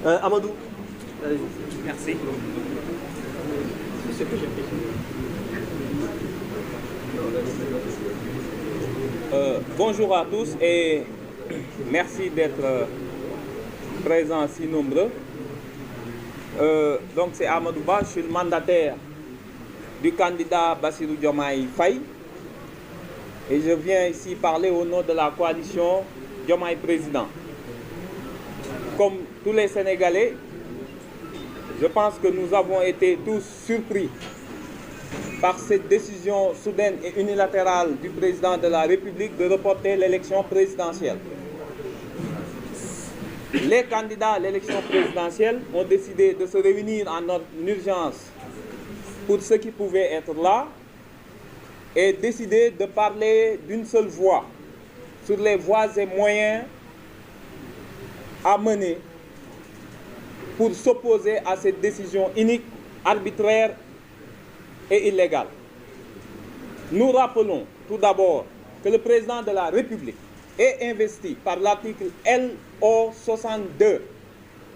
Amadou, allez-y. Merci. Bonjour à tous et merci d'être présents si nombreux. Donc c'est Amadou Ba, je suis le mandataire du candidat Bassirou Diomaye Faye et je viens ici parler au nom de la coalition Diomaye Président. Comme tous les Sénégalais, je pense que nous avons été tous surpris par cette décision soudaine et unilatérale du président de la République de reporter l'élection présidentielle. Les candidats à l'élection présidentielle ont décidé de se réunir en urgence pour ceux qui pouvaient être là et décider de parler d'une seule voix sur les voies et moyens à mener pour s'opposer à cette décision inique, arbitraire et illégale. Nous rappelons tout d'abord que le président de la République est investi par l'article LO 62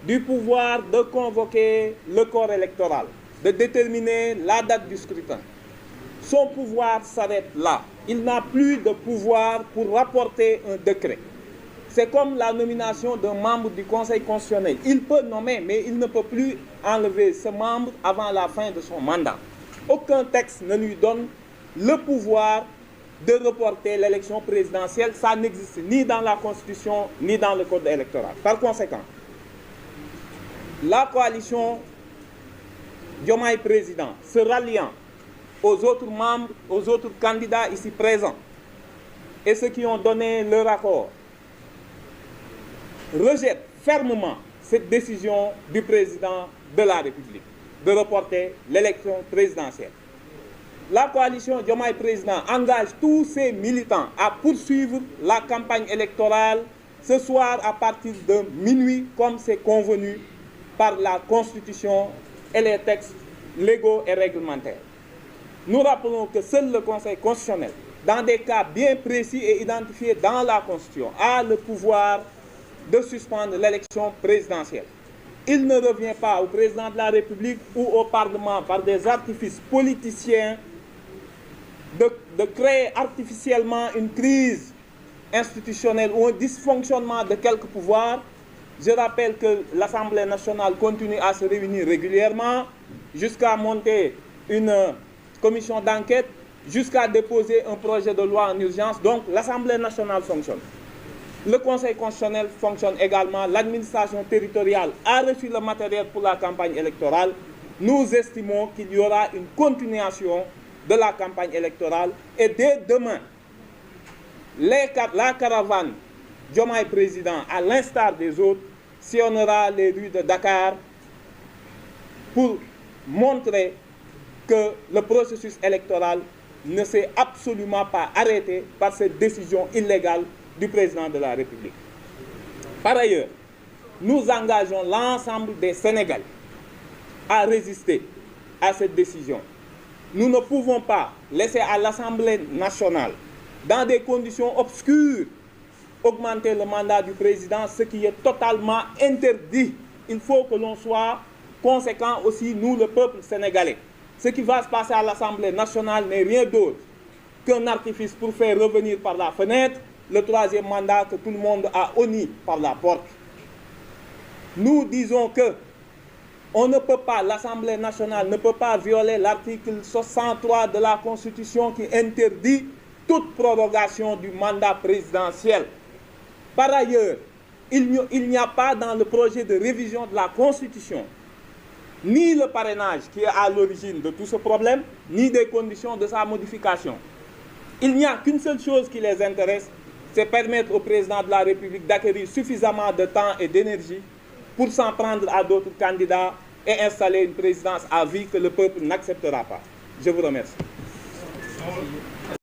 du pouvoir de convoquer le corps électoral, de déterminer la date du scrutin. Son pouvoir s'arrête là. Il n'a plus de pouvoir pour rapporter un décret. C'est comme la nomination d'un membre du Conseil constitutionnel. Il peut nommer, mais il ne peut plus enlever ce membre avant la fin de son mandat. Aucun texte ne lui donne le pouvoir de reporter l'élection présidentielle. Ça n'existe ni dans la Constitution, ni dans le Code électoral. Par conséquent, la coalition Diomaye Président se ralliant aux autres membres, aux autres candidats ici présents, et ceux qui ont donné leur accord, rejette fermement cette décision du président de la République de reporter l'élection présidentielle. La coalition Diomaye Président engage tous ses militants à poursuivre la campagne électorale ce soir à partir de minuit, comme c'est convenu par la Constitution et les textes légaux et réglementaires. Nous rappelons que seul le Conseil constitutionnel, dans des cas bien précis et identifiés dans la Constitution, a le pouvoir de suspendre l'élection présidentielle. Il ne revient pas au président de la République ou au Parlement par des artifices politiciens de créer artificiellement une crise institutionnelle ou un dysfonctionnement de quelques pouvoirs. Je rappelle que l'Assemblée nationale continue à se réunir régulièrement jusqu'à monter une commission d'enquête, jusqu'à déposer un projet de loi en urgence. Donc l'Assemblée nationale fonctionne. Le Conseil constitutionnel fonctionne également. L'administration territoriale a reçu le matériel pour la campagne électorale. Nous estimons qu'il y aura une continuation de la campagne électorale. Et dès demain, la caravane Diomaye Président, à l'instar des autres, sillonnera les rues de Dakar pour montrer que le processus électoral ne s'est absolument pas arrêté par cette décision illégale du président de la République. Par ailleurs, nous engageons l'ensemble des Sénégalais à résister à cette décision. Nous ne pouvons pas laisser à l'Assemblée nationale, dans des conditions obscures, augmenter le mandat du président, ce qui est totalement interdit. Il faut que l'on soit conséquent aussi, nous, le peuple sénégalais. Ce qui va se passer à l'Assemblée nationale n'est rien d'autre qu'un artifice pour faire revenir par la fenêtre le troisième mandat que tout le monde a honni par la porte. Nous disons que on ne peut pas, l'Assemblée nationale ne peut pas violer l'article 63 de la Constitution qui interdit toute prorogation du mandat présidentiel. Par ailleurs, il n'y a pas dans le projet de révision de la Constitution ni le parrainage qui est à l'origine de tout ce problème, ni des conditions de sa modification. Il n'y a qu'une seule chose qui les intéresse, c'est permettre au président de la République d'acquérir suffisamment de temps et d'énergie pour s'en prendre à d'autres candidats et installer une présidence à vie que le peuple n'acceptera pas. Je vous remercie.